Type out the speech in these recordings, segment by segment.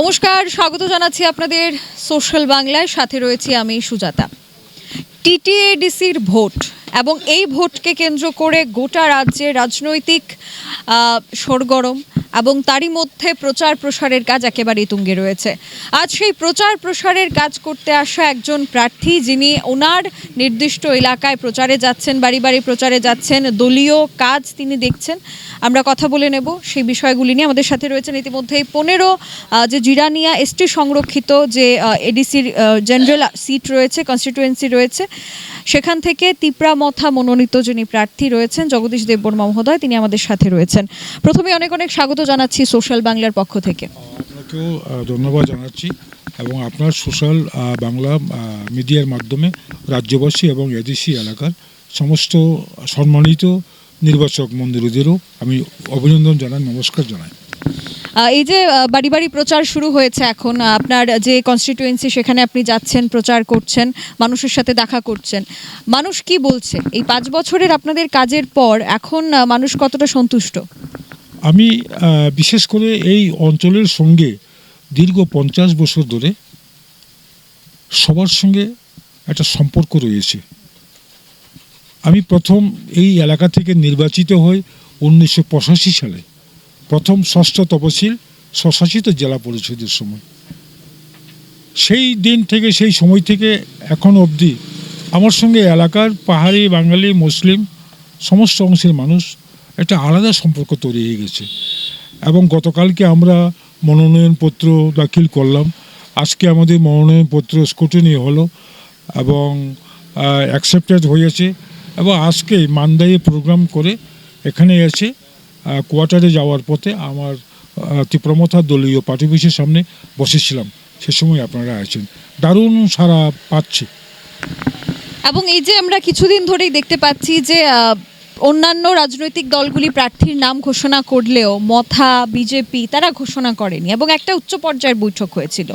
নমস্কার, স্বাগত জানাচ্ছি আপনাদের সোশ্যাল বাংলায়। সাথে রয়েছি আমি সুজাতা। টিটিএডিসির ভোট এবং এই ভোটকে কেন্দ্র করে গোটা রাজ্যে রাজনৈতিক সরগরম এবং তারই মধ্যে প্রচার প্রসারের কাজ একেবারেই তুঙ্গে রয়েছে। আজ সেই প্রচার প্রসারের কাজ করতে আসা একজন প্রার্থী, যিনি ওনার নির্দিষ্ট এলাকায় প্রচারে যাচ্ছেন, বাড়ি বাড়ি প্রচারে যাচ্ছেন, দলীয় কাজ তিনি দেখছেন। আমরা কথা বলে নেব সেই বিষয়গুলি নিয়ে। আমাদের সাথে রয়েছেন ইতিমধ্যেই 15 যে জিরানিয়া এসটি সংরক্ষিত যে এডিসির জেনারেল সিট রয়েছে, কনস্টিটুয়েন্সি রয়েছে, সেখান থেকে তিপ্রামথা মনোনীত যিনি প্রার্থী রয়েছেন জগদীশ দেববর্মা মহোদয়, তিনি আমাদের সাথে রয়েছেন। প্রথমে অনেক অনেক স্বাগত জানাচ্ছি সোশ্যাল বাংলার পক্ষ থেকে। আপনাকেও ধন্যবাদ জানাচ্ছি এবং আপনার সোশ্যাল বাংলা মিডিয়ার মাধ্যমে রাজ্যবাসী এবং এডিসি এলাকার সমস্ত সম্মানিত নির্বাচক মন্ডলীদেরও আমি অভিনন্দন জানাই, নমস্কার জানাই। এই যে বাড়ি বাড়ি প্রচার শুরু হয়েছে, এখন আপনার যে কনস্টিটুয়েন্সি সেখানে আপনি যাচ্ছেন, প্রচার করছেন, মানুষের সাথে দেখা করছেন, মানুষ কি বলছে এই 5 বছরের আপনাদের কাজের পর? এখন মানুষ কতটা সন্তুষ্ট? আমি বিশেষ করে এই অঞ্চলের সঙ্গে দীর্ঘ 50 বছর ধরে সবার সঙ্গে একটা সম্পর্ক রয়েছে। আমি প্রথম এই এলাকা থেকে নির্বাচিত হই 1985 সালে, প্রথম 6ষ্ঠ তফসিল স্বশাসিত জেলা পরিষদের সময়। সেই দিন থেকে, সেই সময় থেকে এখন অবধি আমার সঙ্গে এলাকার পাহাড়ি, বাঙালি, মুসলিম সমস্ত অংশের মানুষ একটা আলাদা সম্পর্ক তৈরি হয়ে গেছে। এবং গতকালকে আমরা মনোনয়নপত্র দাখিল করলাম, আজকে আমাদের মনোনয়নপত্র স্ক্রুটিনি হলো এবং অ্যাকসেপ্টেড হয়েছে। এবং আজকে মান্দাইয়ে প্রোগ্রাম করে এখানে এসে কোয়ার্টারে যাওয়ার পথে আমার তিপ্রামথা দলীয় পার্টি অফিসের সামনে বসেছিলাম, সে সময় আপনারা আছেন। দারুণ সাড়া পাচ্ছে। এবং এই যে আমরা কিছুদিন ধরেই দেখতে পাচ্ছি যে অন্যান্য রাজনৈতিক দলগুলি প্রার্থীর নাম ঘোষণা করলেও মথা, বিজেপি তারা ঘোষণা করেনি এবং একটা উচ্চ পর্যায়ের বৈঠক হয়েছিল।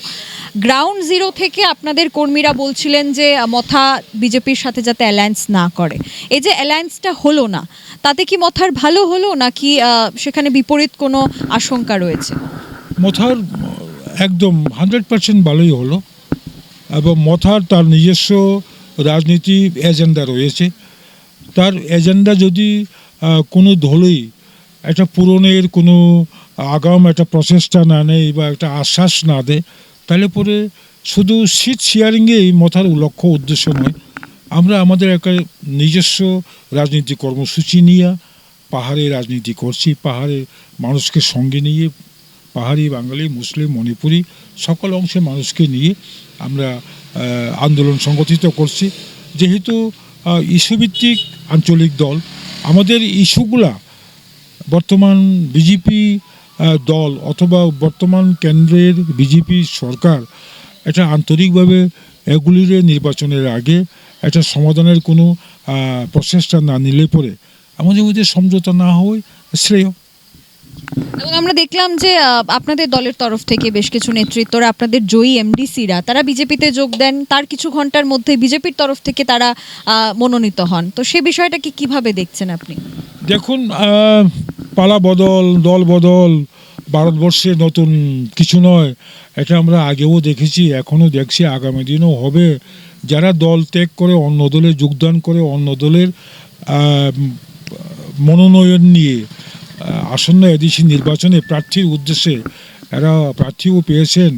গ্রাউন্ড জিরো থেকে আপনাদের কর্মীরা বলছিলেন যে মথা বিজেপির সাথে যাতে অ্যালায়েন্স না করে। এই যে অ্যালায়েন্সটা হলো না, তাতে কি মথার ভালো হলো নাকি সেখানে বিপরীত কোনো আশঙ্কা রয়েছে? মথার একদম 100% ভালোই হলো এবং মথার তার নিজস্ব রাজনীতি এজেন্ডা রয়েছে। তার এজেন্ডা যদি কোনো দলই একটা পূরণের কোনো আগাম একটা প্রচেষ্টা না নেয় বা একটা আশ্বাস না দেয়, তাহলে পরে শুধু সিট শেয়ারিংয়েই মথার লক্ষ্য উদ্দেশ্য নয়। আমরা আমাদের একটা নিজস্ব রাজনীতি কর্মসূচি নিয়ে পাহাড়ে রাজনীতি করছি, পাহাড়ে মানুষকে সঙ্গে নিয়ে, পাহাড়ি, বাঙালি, মুসলিম, মণিপুরি সকল অংশের মানুষকে নিয়ে আমরা আন্দোলন সংগঠিত করছি। যেহেতু ইস্যুভিত্তিক আঞ্চলিক দল, আমাদের ইস্যুগুলা বর্তমান বিজেপি দল অথবা বর্তমান কেন্দ্রের বিজেপি সরকার এটা আন্তরিকভাবে এগুলির নির্বাচনের আগে একটা সমাধানের কোনো প্রচেষ্টা না নিলে পরে আমাদের মধ্যে সমঝোতা না হয় শ্রেয়। এবং আমরা দেখলাম যে আপনাদের দলের তরফ থেকে বেশ কিছু নেতৃত্বরা, আপনাদের জয়ী এমডিসিরা, তারা বিজেপিতে যোগ দেন, তার কিছু ঘন্টার মধ্যে বিজেপির তরফ থেকে তারা মনোনীত হন। তো সে বিষয়টাকে কিভাবে দেখছেন আপনি? দেখুন, পালা বদল, দল বদল ভারতবর্ষে নতুন কিছু নয়। এটা আমরা আগেও দেখেছি, এখনও দেখছি, আগামী দিনও হবে। যারা দল ত্যাগ করে অন্য দলে যোগদান করে, অন্য দলের মনোনয়ন নিয়ে আসন্ন এডিসি নির্বাচনে প্রার্থীর উদ্দেশ্যে এরা প্রার্থীও পেয়েছেন,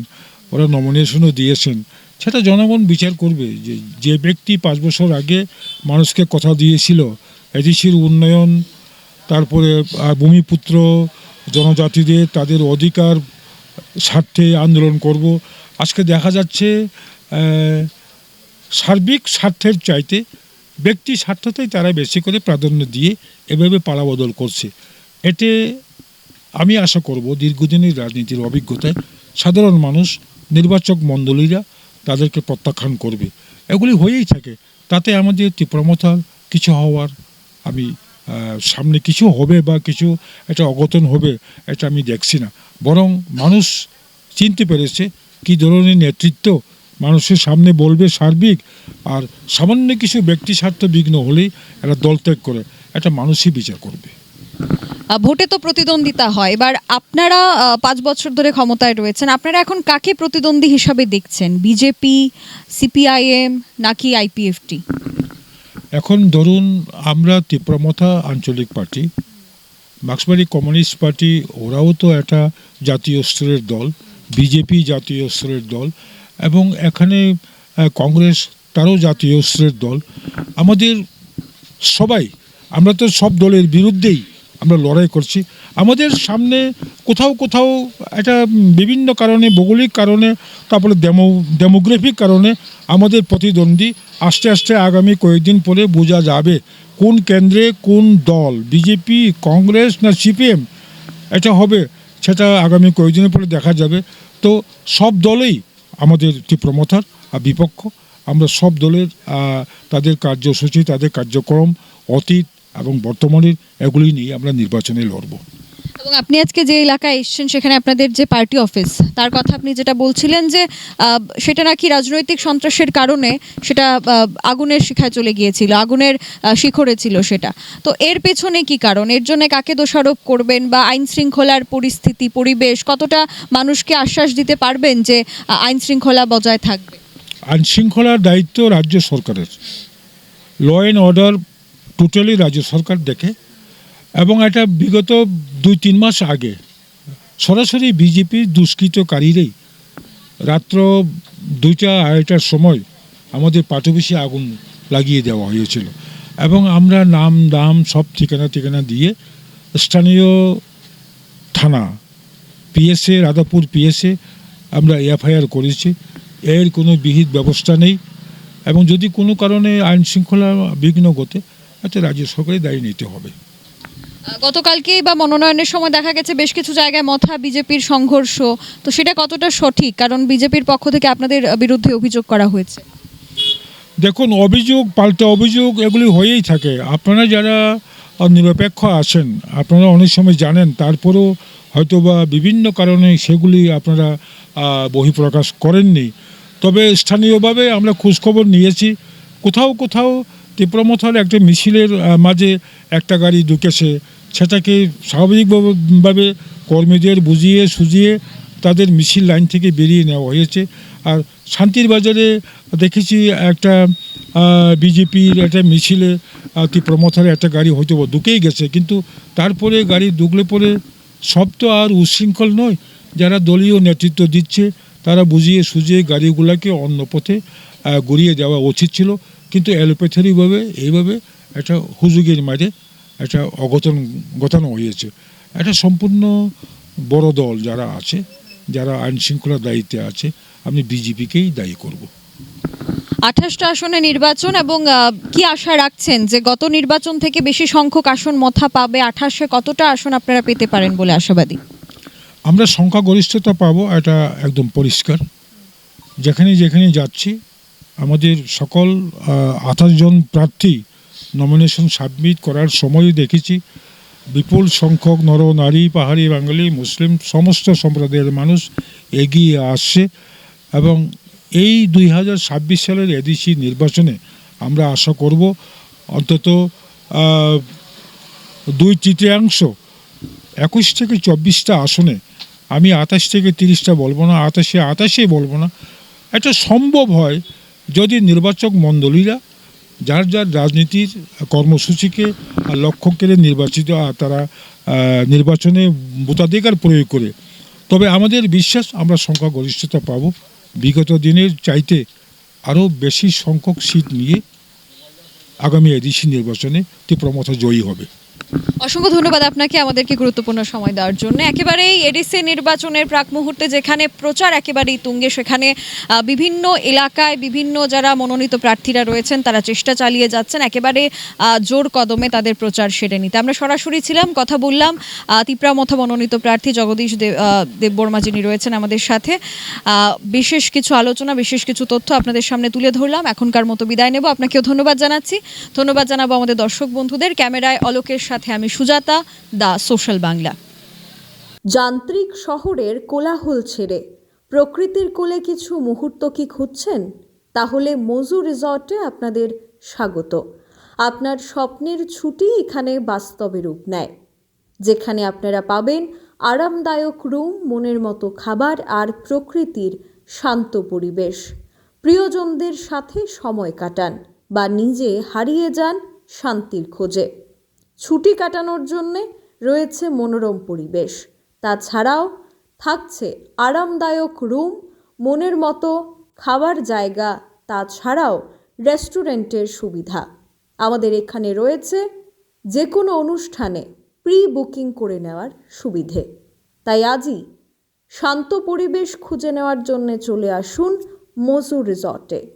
ওরা নমিনেশনও দিয়েছেন, সেটা জনগণ বিচার করবে। যে ব্যক্তি 5 বছর আগে মানুষকে কথা দিয়েছিল এডিসির উন্নয়ন, তারপরে ভূমিপুত্র জনজাতিদের তাদের অধিকার স্বার্থে আন্দোলন করব, আজকে দেখা যাচ্ছে সার্বিক স্বার্থের চাইতে ব্যক্তি স্বার্থতেই তারা বেশি করে প্রাধান্য দিয়ে এভাবে পালাবদল করছে। এতে আমি আশা করব দীর্ঘদিনের রাজনীতির অভিজ্ঞতায় সাধারণ মানুষ, নির্বাচক মণ্ডলীরা তাদেরকে প্রত্যাখ্যান করবে। এগুলি হয়েই থাকে, তাতে আমাদের তিপ্রামথার কিছু হওয়ার, আমি সামনে কিছু হবে বা কিছু একটা অঘটন হবে এটা আমি দেখছি না। বরং মানুষ চিনতে পেরেছে কী ধরনের নেতৃত্ব মানুষের সামনে বলবে সার্বিক, আর সামান্য কিছু ব্যক্তি স্বার্থ বিঘ্ন হলেই এরা দল ত্যাগ করে, এটা মানুষই বিচার করবে। ভোটে তো প্রতিদ্বন্দ্বিতা হয়, এবার আপনারা 5 বছর ধরে ক্ষমতায় রয়েছেন, আপনারা এখন কাকে প্রতিদ্বন্দ্বী হিসাবে দেখছেন? বিজেপি, সিপিআইএম নাকি আইপিএফটি? এখন ধরুন, আমরা তীব্রমথা আঞ্চলিক পার্টি, মার্ক্সবাদী কমিউনিস্ট পার্টি, ওরাও তো একটা জাতীয় স্তরের দল, বিজেপি জাতীয় স্তরের দল, এবং এখানে কংগ্রেস, তারও জাতীয় স্তরের দল। আমাদের সবাই, আমরা তো সব দলের বিরুদ্ধেই আমরা লড়াই করছি। আমাদের সামনে কোথাও কোথাও একটা বিভিন্ন কারণে, ভৌগোলিক কারণে, তারপরে ডেমোগ্রাফিক কারণে আমাদের প্রতিদ্বন্দ্বী। আস্তে আস্তে আগামী কয়েকদিন পরে বোঝা যাবে কোন কেন্দ্রে কোন দল, বিজেপি, কংগ্রেস না সিপিএম এটা হবে, সেটা আগামী কয়েকদিনের পরে দেখা যাবে। তো সব দলেই আমাদের তীব্রমথার বিপক্ষ। আমরা সব দলের তাদের কার্যসূচি, তাদের কার্যক্রম, অতীত এবং বর্তমানের, এগুলি নিয়ে আমরা নির্বাচনে লড়ব। এবং আপনি আজকে যে এলাকায় এসেছেন সেখানে আপনাদের যে পার্টি অফিস, তার কথা আপনি যেটা বলছিলেন যে সেটা নাকি রাজনৈতিক সন্ত্রাসের কারণে সেটা আগুনের শিখায় চলে গিয়েছিল, আগুনের শিখরে ছিল সেটা। তো এর পেছনে কি কারণ? এর জন্য কাকে দোষারোপ করবেন? বা আইন শৃঙ্খলার পরিস্থিতি, পরিবেশ, কতটা মানুষকে আশ্বাস দিতে পারবেন যে আইন শৃঙ্খলা বজায় থাকবে? আইন শৃঙ্খলার দায়িত্ব রাজ্য সরকারের। ল অ্যান্ড অর্ডার টোটালি রাজ্য সরকার দেখে, এবং এটা বিগত 2-3 মাস আগে সরাসরি বিজেপির দুষ্কৃতকারীরাই রাত্র 2টা-2:30টার সময় আমাদের পার্টি অফিসে আগুন লাগিয়ে দেওয়া হয়েছিল, এবং আমরা নাম দাম সব ঠিকানা দিয়ে স্থানীয় থানা, পিএসএ, রাধাপুর পিএসএ আমরা এফআইআর করেছি। এর কোনো বিহিত ব্যবস্থা নেই, এবং যদি কোনো কারণে আইন শৃঙ্খলা বিঘ্ন ঘটে, এটা রাজ্য সরকারের দায়ী নিতে হবে। গতকালকেই বা মনোনয়নের সময় দেখা গেছে বেশ কিছু জায়গায় মথা বিজেপির সংঘর্ষ, তো সেটা কতটা সঠিক? কারণ বিজেপির পক্ষ থেকে আপনাদের বিরুদ্ধে অভিযোগ করা হয়েছে। দেখুন, অভিযোগ পাল্টা অভিযোগ এগুলি হয়েই থাকে। আপনারা যারা নিরপেক্ষ আছেন, আপনারা অনেক সময় জানেন, তারপরেও হয়তোবা বিভিন্ন কারণে সেগুলি আপনারা বহিঃপ্রকাশ করেননি। তবে স্থানীয়ভাবে আমরা খোঁজখবর নিয়েছি, কোথাও কোথাও তীব্রমথার একটা মিছিলের মাঝে একটা গাড়ি ঢুকেছে, সেটাকে স্বাভাবিকভাবে কর্মীদের বুঝিয়ে সুঝিয়ে তাদের মিছিল লাইন থেকে বেরিয়ে নেওয়া হয়েছে। আর শান্তির বাজারে দেখেছি একটা বিজেপির একটা মিছিলে তীব্রমথার একটা গাড়ি হয়তো ঢুকেই গেছে, কিন্তু তারপরে গাড়ি ঢুকলে পরে সব তো আর উচ্ছৃঙ্খল নয়। যারা দলীয় নেতৃত্ব দিচ্ছে তারা বুঝিয়ে সুঝিয়ে গাড়িগুলোকে অন্য পথে গড়িয়ে দেওয়া উচিত ছিল, কিন্তু অ্যালোপ্যাথিভাবে এইভাবে একটা হুজুগের মাঝে একটা অঘটন ঘটানো হয়েছে। এটা সম্পূর্ণ বড় দল যারা আছে, যারা আইন শৃঙ্খলার দায়িত্বে আছে, আমি বিজেপিকেই দায়ী করব। 28টা আসনে নির্বাচন, এবং কি আশা রাখছেন যে গত নির্বাচন থেকে বেশি সংখ্যক আসন মথা পাবে? 28-এ কতটা আসন আপনারা পেতে পারেন বলে আশাবাদী? আমরা সংখ্যাগরিষ্ঠতা পাবো, এটা একদম পরিষ্কার। যেখানে যেখানে যাচ্ছি আমাদের সকল 28 জন প্রার্থী নমিনেশন সাবমিট করার সময় দেখেছি বিপুল সংখ্যক নর নারী, পাহাড়ি, বাঙালি, মুসলিম সমস্ত সম্প্রদায়ের মানুষ এগিয়ে আসছে, এবং এই 2026 সালের এডিসি নির্বাচনে আমরা আশা করব অন্তত 2/3 21 থেকে 24টা আসনে, আমি 28 থেকে 30টা বলবো না, 28-28 বলবো না, এটা সম্ভব হয় যদি নির্বাচক মণ্ডলীরা যার যার রাজনীতির কর্মসূচিকে লক্ষ্য করে নির্বাচিত তারা নির্বাচনে ভোটাধিকার প্রয়োগ করে। তবে আমাদের বিশ্বাস আমরা সংখ্যাগরিষ্ঠতা পাব, বিগত দিনের চাইতে আরও বেশি সংখ্যক সিট নিয়ে আগামী এডিসি নির্বাচনে তীব্রমথা জয়ী হবে। অসংখ্য ধন্যবাদ আপনাকে আমাদেরকে গুরুত্বপূর্ণ সময় দেওয়ার জন্য। একেবারেই এডিসি নির্বাচনের প্রাক মুহূর্তে যেখানে প্রচার একেবারেই তুঙ্গে, সেখানে বিভিন্ন এলাকায় বিভিন্ন যারা মনোনীত প্রার্থীরা রয়েছেন তারা চেষ্টা চালিয়ে যাচ্ছেন একেবারে জোর কদমে তাদের প্রচার সেরে নিতে। আমরা সরাসরি ছিলাম, কথা বললাম তীব্রমথা মনোনীত প্রার্থী জগদীশ দেববর্মা, যিনি রয়েছেন আমাদের সাথে। বিশেষ কিছু আলোচনা, বিশেষ কিছু তথ্য আপনাদের সামনে তুলে ধরলাম। এখনকার মতো বিদায় নেব, আপনাকেও ধন্যবাদ জানাচ্ছি। ধন্যবাদ জানাবো আমাদের দর্শক বন্ধুদের। ক্যামেরায় অলোকের সাথে আমি সুজাতা, দা সোশ্যাল বাংলা। যান্ত্রিক শহরের কোলাহল ছেড়ে প্রকৃতির কোলে কিছু মুহূর্ত কি খুঁজছেন? তাহলে মজু রিসর্টে আপনাদের স্বাগত। আপনার স্বপ্নের ছুটি এখানে বাস্তবে রূপ নেয়। যেখানে আপনারা পাবেন আরামদায়ক রুম, মনের মতো খাবার আর প্রকৃতির শান্ত পরিবেশ। প্রিয়জনদের সাথে সময় কাটান বা নিজে হারিয়ে যান শান্তির খোঁজে। ছুটি কাটানোর জন্যে রয়েছে মনোরম পরিবেশ। তাছাড়াও থাকছে আরামদায়ক রুম, মনের মতো খাবার জায়গা, তাছাড়াও রেস্টুরেন্টের সুবিধা। আমাদের এখানে রয়েছে যে কোনো অনুষ্ঠানে প্রি বুকিং করে নেওয়ার সুবিধে। তাই আজই শান্ত পরিবেশ খুঁজে নেওয়ার জন্য চলে আসুন মসু রিসর্টে।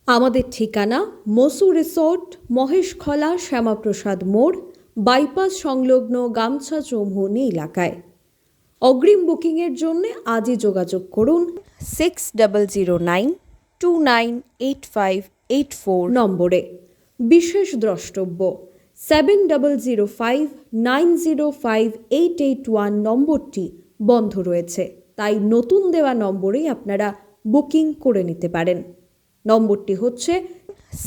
আমাদের ঠিকানা মসু রিসর্ট, মহেশখলা শ্যামাপ্রসাদ মোড়, বাইপাস সংলগ্ন গামছা চৌমুহনী এলাকায়। অগ্রিম বুকিংয়ের জন্য আজই যোগাযোগ করুন 6009298584 নম্বরে। বিশেষ দ্রষ্টব্য 7005905881 নম্বরটি বন্ধ রয়েছে, তাই নতুন দেওয়া নম্বরেই আপনারা বুকিং করে নিতে পারেন। নম্বরটি হচ্ছে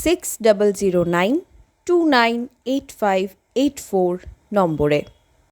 6009298584 নম্বরে।